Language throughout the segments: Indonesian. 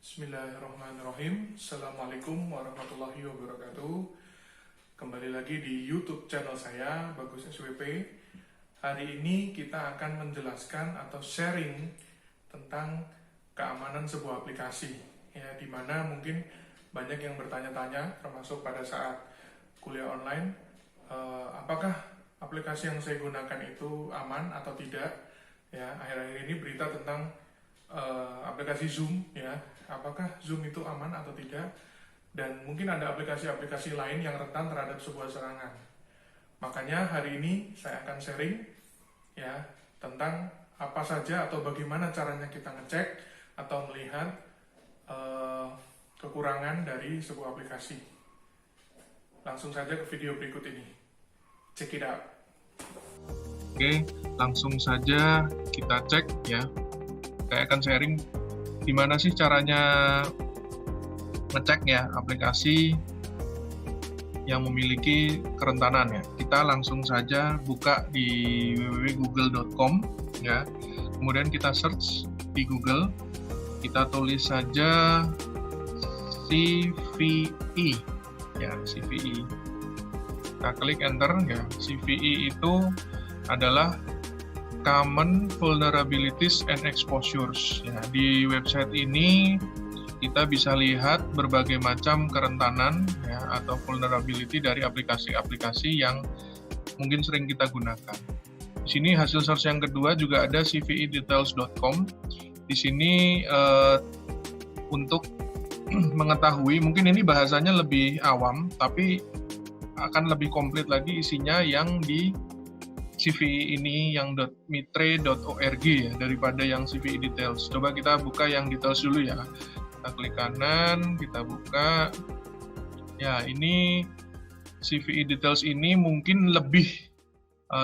Bismillahirrahmanirrahim. Assalamualaikum warahmatullahi wabarakatuh. Kembali lagi di YouTube channel saya, Bagus SWP. Hari ini kita akan menjelaskan atau sharing tentang keamanan sebuah aplikasi. Ya, di mana mungkin banyak yang bertanya-tanya, termasuk pada saat kuliah online, apakah aplikasi yang saya gunakan itu aman atau tidak? Ya, akhir-akhir ini berita tentang aplikasi Zoom, ya, apakah Zoom itu aman atau tidak, dan mungkin ada aplikasi-aplikasi lain yang rentan terhadap sebuah serangan. Makanya hari ini saya akan sharing ya tentang apa saja atau bagaimana caranya kita ngecek atau melihat kekurangan dari sebuah aplikasi. Langsung saja ke video berikut ini. Check it out. Oke, langsung saja kita cek ya. Saya akan sharing gimana sih caranya ngecek ya aplikasi yang memiliki kerentanan ya. Kita langsung saja buka di www.google.com ya. Kemudian kita search di Google. Kita tulis saja CVE ya, CVE. Kita klik enter ya. CVE itu adalah Common Vulnerabilities and Exposures. Ya, di website ini kita bisa lihat berbagai macam kerentanan ya, atau vulnerability dari aplikasi-aplikasi yang mungkin sering kita gunakan. Di sini hasil search yang kedua juga ada cvedetails.com. Di sini untuk mengetahui, mungkin ini bahasanya lebih awam, tapi akan lebih komplit lagi isinya yang di CVE ini yang .mitre.org ya, daripada yang CVE details. Coba kita buka yang details dulu ya. Kita klik kanan, kita buka. Ya, ini CVE details ini mungkin lebih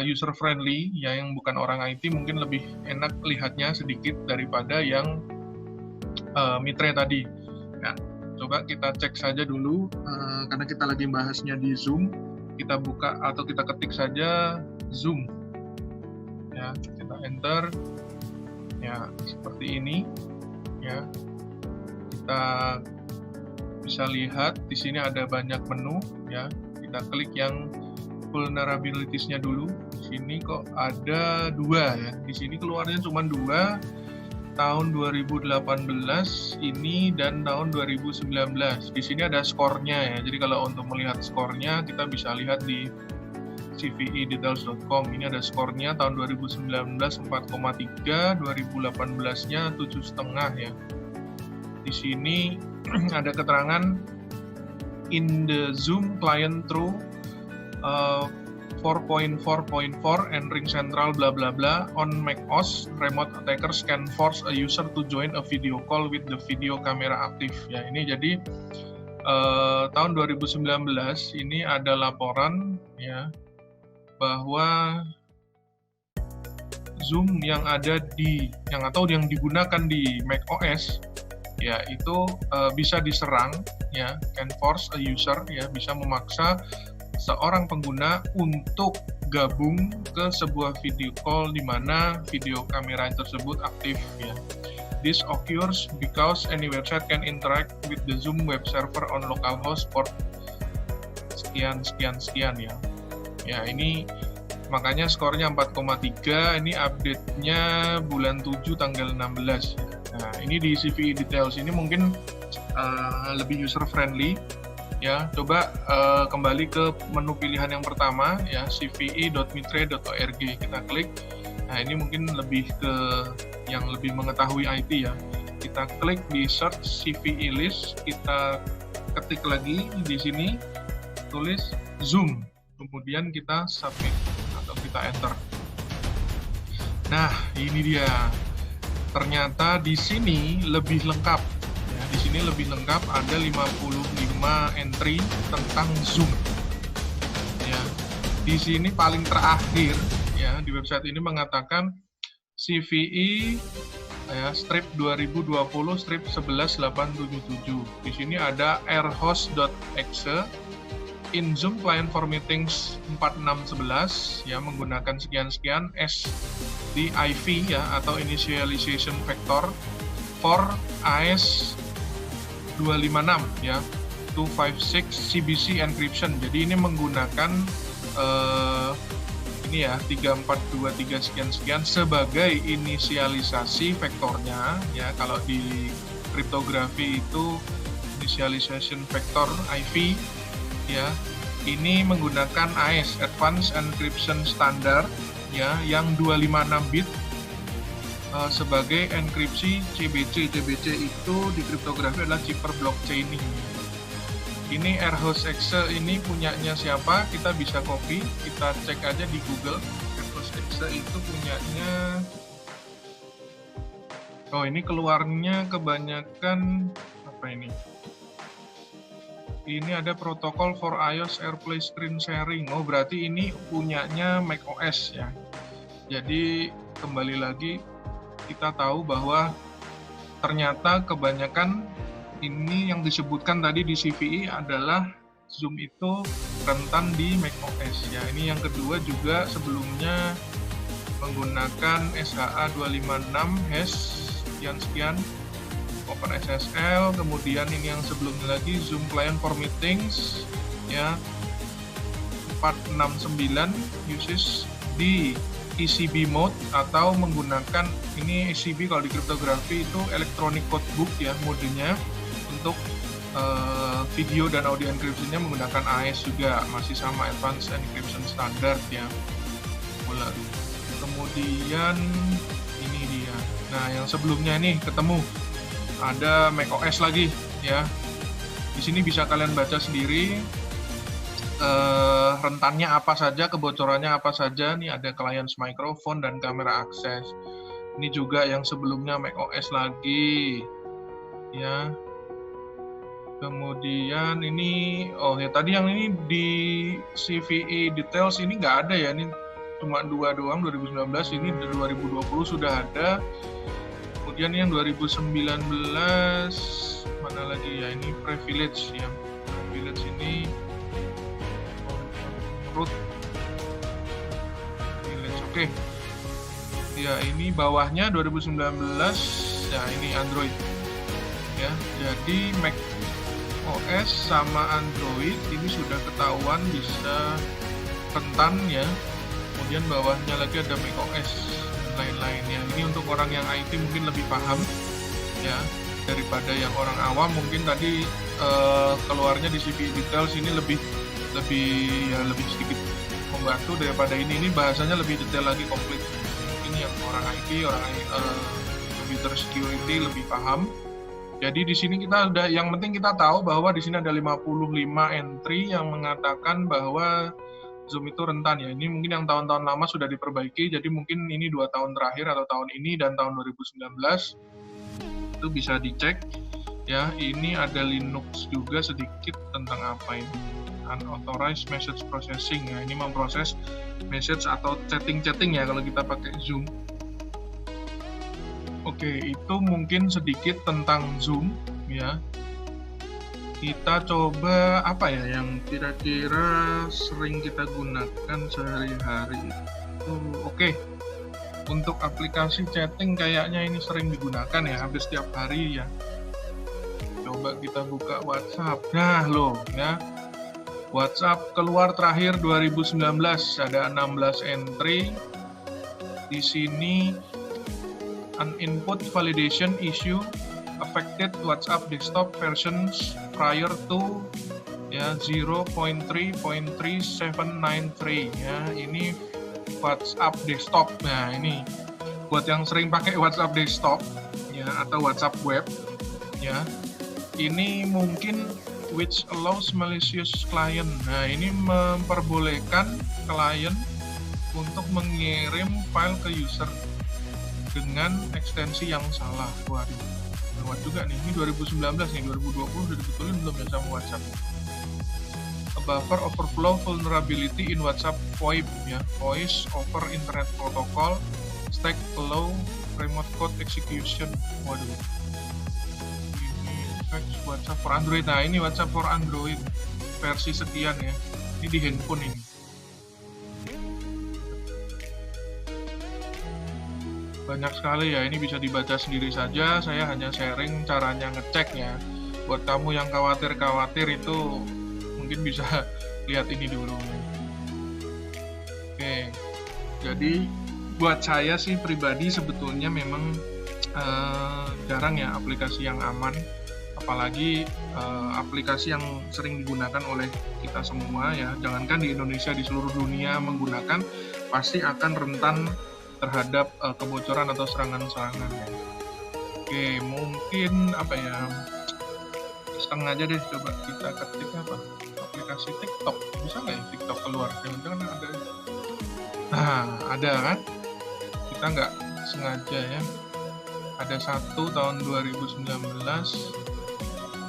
user friendly ya, yang bukan orang IT mungkin lebih enak lihatnya sedikit daripada yang Mitre tadi. Ya, coba kita cek saja dulu karena kita lagi bahasnya di Zoom. Kita buka atau kita ketik saja Zoom ya, kita enter ya, seperti ini ya. Kita bisa lihat di sini ada banyak menu ya. Kita klik yang vulnerabilities-nya dulu. Di sini kok ada dua ya, di sini keluarnya cuma dua, tahun 2018 ini dan tahun 2019. Di sini ada skornya ya. Jadi kalau untuk melihat skornya kita bisa lihat di cvedetails.com. Ini ada skornya tahun 2019 4,3, 2018-nya 7,5 ya. Di sini ada keterangan in the Zoom client through 4.4.4 and ring central bla bla bla on macOS, remote attackers can force a user to join a video call with the video camera active. Ya, ini jadi tahun 2019 ini ada laporan ya bahwa Zoom yang ada di yang digunakan di macOS ya itu bisa diserang ya, can force a user ya, bisa memaksa seorang pengguna untuk gabung ke sebuah video call di mana video kamera tersebut aktif ya. This occurs because any website can interact with the Zoom web server on localhost port sekian ya. Ya, ini makanya skornya 4,3, ini update-nya bulan 7 tanggal 16 ya. Nah, ini di CVE details ini mungkin lebih user friendly. Ya, coba kembali ke menu pilihan yang pertama ya, cve.mitre.org. Kita klik. Nah, ini mungkin lebih ke yang lebih mengetahui IT ya. Kita klik di search CVE list, kita ketik lagi di sini tulis Zoom. Kemudian kita submit atau kita enter. Nah, ini dia. Ternyata di sini lebih lengkap. Di sini lebih lengkap, ada 55 entry tentang Zoom. Ya, di sini paling terakhir ya, di website ini mengatakan CVE ya, strip 2020 strip 11877. Di sini ada airhost.exe in Zoom client for meetings 4611 ya, menggunakan sekian-sekian S di IV ya, atau initialization vector for AES 256 ya, 256 CBC encryption. Jadi ini menggunakan ini ya 3423 sekian sebagai inisialisasi vektornya ya. Kalau di kriptografi itu initialization vector IV ya. Ini menggunakan AES Advanced Encryption Standard ya, yang 256 bit sebagai enkripsi CBC. CBC itu di kriptografi adalah cipher blockchaining. Ini Airhouse Exe ini punyanya siapa? Kita bisa copy, kita cek aja di Google. Airhouse Exe itu punyanya, oh ini keluarnya kebanyakan apa ini? Ini ada protokol for iOS AirPlay Screen Sharing. Oh berarti ini punyanya macOS ya. Jadi kembali lagi kita tahu bahwa ternyata kebanyakan ini yang disebutkan tadi di CVE adalah Zoom itu rentan di macOS ya. Ini yang kedua juga sebelumnya menggunakan SHA-256 hash sekian OpenSSL, kemudian ini yang sebelumnya lagi Zoom Client for Meetings ya 469 uses di ECB mode atau menggunakan ini ECB kalau di kriptografi itu Electronic Codebook ya modenya untuk video dan audio encryption-nya menggunakan AES juga, masih sama Advanced Encryption Standard ya. Kemudian ini dia. Nah, yang sebelumnya nih ketemu ada macOS lagi ya. Di sini bisa kalian baca sendiri rentannya apa saja, kebocorannya apa saja. Nih ada clients microphone dan kamera akses. Ini juga yang sebelumnya macOS lagi ya. Kemudian ini, oh ya tadi yang ini di CVE details ini nggak ada ya, ini cuma 2 doang 2019, ini 2020 sudah ada. Kemudian yang 2019 mana lagi ya, ini privilege ya, privilege ini root privilege, oke. Ya ini bawahnya 2019 ya, ini Android ya, jadi Mac OS sama Android ini sudah ketahuan bisa rentan ya. Kemudian bawahnya lagi ada macOS dan lain-lainnya. Ini untuk orang yang IT mungkin lebih paham ya daripada yang orang awam. Mungkin tadi keluarnya di CVE details ini lebih sedikit membantu daripada ini. Ini bahasanya lebih detail lagi, komplit. Ini yang orang IT, orang computer security lebih paham. Jadi di sini kita ada, yang penting kita tahu bahwa di sini ada 55 entry yang mengatakan bahwa Zoom itu rentan ya. Ini mungkin yang tahun-tahun lama sudah diperbaiki, jadi mungkin ini 2 tahun terakhir atau tahun ini dan tahun 2019 itu bisa dicek ya. Ini ada Linux juga sedikit tentang apa ini, unauthorized message processing ya. Ini memproses message atau chatting ya kalau kita pakai Zoom. Oke, itu mungkin sedikit tentang Zoom ya. Kita coba apa ya yang kira-kira sering kita gunakan sehari-hari itu. Oke, untuk aplikasi chatting kayaknya ini sering digunakan ya, hampir setiap hari ya. Coba kita buka WhatsApp. Nah loh ya, WhatsApp keluar terakhir 2019, ada 16 entry. Di sini an input validation issue affected WhatsApp desktop versions prior to ya 0.3.3793 ya. Ini WhatsApp desktop. Nah, ini buat yang sering pakai WhatsApp desktop ya atau WhatsApp web ya. Ini mungkin which allows malicious client. Nah, ini memperbolehkan klien untuk mengirim file ke user dengan ekstensi yang salah. Waduh, lewat juga nih. Ini 2019 nih, 2020 udah dibetulin belum ya sama WhatsApp? A buffer overflow vulnerability in WhatsApp VoIP ya, Voice over Internet Protocol, stack allow remote code execution. Waduh. Ini WhatsApp for Android. Nah, ini WhatsApp for Android versi sekian ya. Ini di handphone ini. Banyak sekali ya, ini bisa dibaca sendiri saja. Saya hanya sharing caranya ngecek ya. Buat kamu yang khawatir itu mungkin bisa lihat ini dulu. Oke, jadi buat saya sih pribadi sebetulnya memang jarang ya aplikasi yang aman, apalagi aplikasi yang sering digunakan oleh kita semua ya. Jangankan di Indonesia, di seluruh dunia menggunakan, pasti akan rentan terhadap kebocoran atau serangan-serangan ya. Oke, mungkin apa ya, iseng aja deh, coba kita ketik apa, aplikasi TikTok, bisa nggak ya TikTok keluar? Jangan-jangan ada. Nah, ada kan? Kita nggak sengaja ya. Ada satu tahun 2019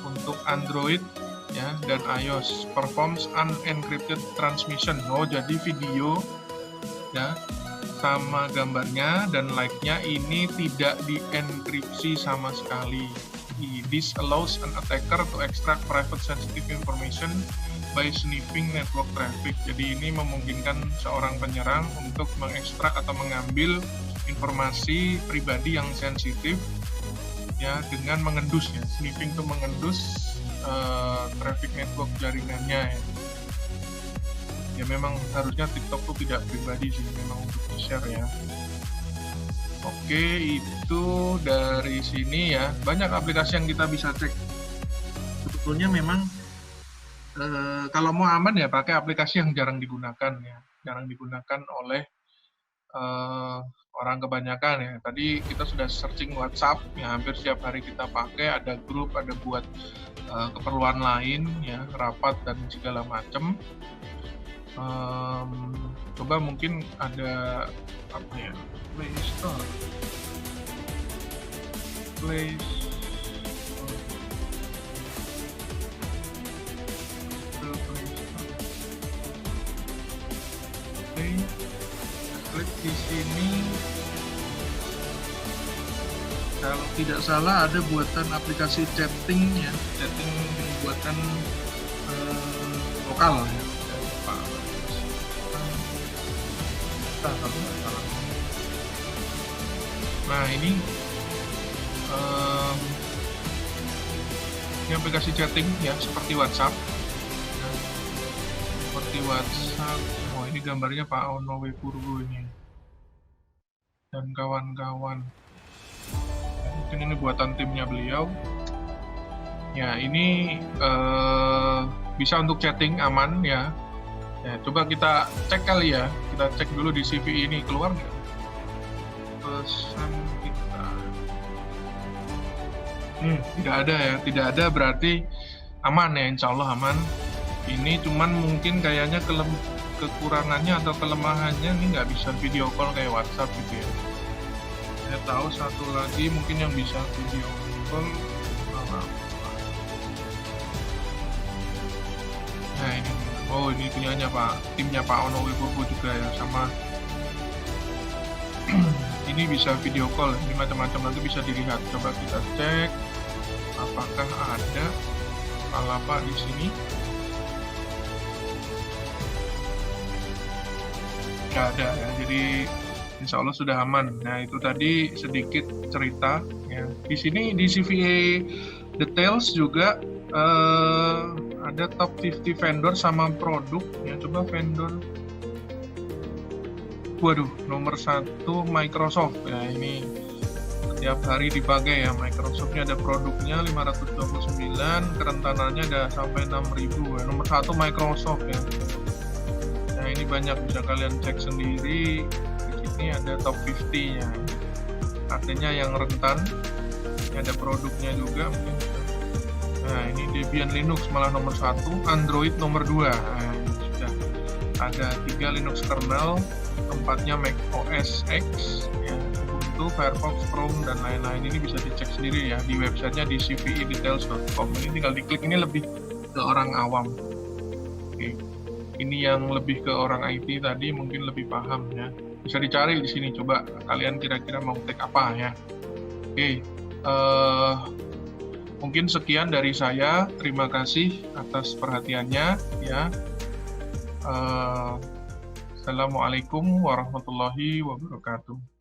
untuk Android ya dan iOS, performs unencrypted transmission. Oh, jadi video ya sama gambarnya dan like-nya ini tidak dienkripsi sama sekali. This allows an attacker to extract private sensitive information by sniffing network traffic. Jadi ini memungkinkan seorang penyerang untuk mengekstrak atau mengambil informasi pribadi yang sensitif ya dengan mengendus ya. Sniffing itu mengendus traffic network jaringannya ya. Ya memang harusnya TikTok tuh tidak pribadi sih, memang untuk di-share ya. Oke, itu dari sini ya. Banyak aplikasi yang kita bisa cek. Sebetulnya memang kalau mau aman ya pakai aplikasi yang jarang digunakan ya. Jarang digunakan oleh orang kebanyakan ya. Tadi kita sudah searching WhatsApp ya, hampir setiap hari kita pakai, ada grup, ada buat keperluan lain ya, rapat dan segala macam. Coba mungkin ada apa ya, Play Store. Oke, klik di sini. Kalau tidak salah ada buatan aplikasi chatting ya, chatting buatan lokal ya. Nah ini aplikasi chatting ya seperti WhatsApp. Oh ini gambarnya Pak Ono Wepurwo ini dan kawan-kawan. Mungkin ini buatan timnya beliau. Ya ini bisa untuk chatting aman ya. Ya, coba kita cek kali ya. Kita cek dulu di CVE ini keluar nggak pesan kita. Tidak ada ya. Tidak ada berarti aman ya. Insya Allah aman. Ini cuman mungkin kayaknya kekurangannya atau kelemahannya ini nggak bisa video call kayak WhatsApp gitu ya. Saya tahu satu lagi mungkin yang bisa video call. Nah ini. Oh ini punyanya timnya Pak Ono Wepurwo juga ya, sama ini bisa video call, ini macam-macam nanti bisa dilihat. Coba kita cek apakah ada apa di sini. Nggak ada ya, jadi insya Allah sudah aman. Nah itu tadi sedikit cerita ya. Di sini di CVE details juga ada top 50 vendor sama produk ya. Coba vendor, waduh, nomor 1 Microsoft ya, ini setiap hari dipakai ya. Microsoftnya ada produknya 529, kerentanannya ada sampai 6000 ya. Nomor 1 Microsoft ya. Nah ini banyak, bisa kalian cek sendiri. Di sini ada top 50 nya, artinya yang rentan. Ini ada produknya juga mungkin. Nah ini Debian Linux malah nomor 1, Android nomor 2. Nah, ini sudah ada 3 Linux kernel, 4-nya Mac OS X ya, Ubuntu, Firefox, Chrome dan lain-lain. Ini bisa dicek sendiri ya di websitenya di cvedetails.com. Ini tinggal diklik, ini lebih ke orang awam. Oke. Ini yang lebih ke orang IT tadi mungkin lebih paham ya. Bisa dicari di sini, coba kalian kira-kira mau tag apa ya. Oke. Mungkin sekian dari saya. Terima kasih atas perhatiannya ya. Assalamualaikum warahmatullahi wabarakatuh.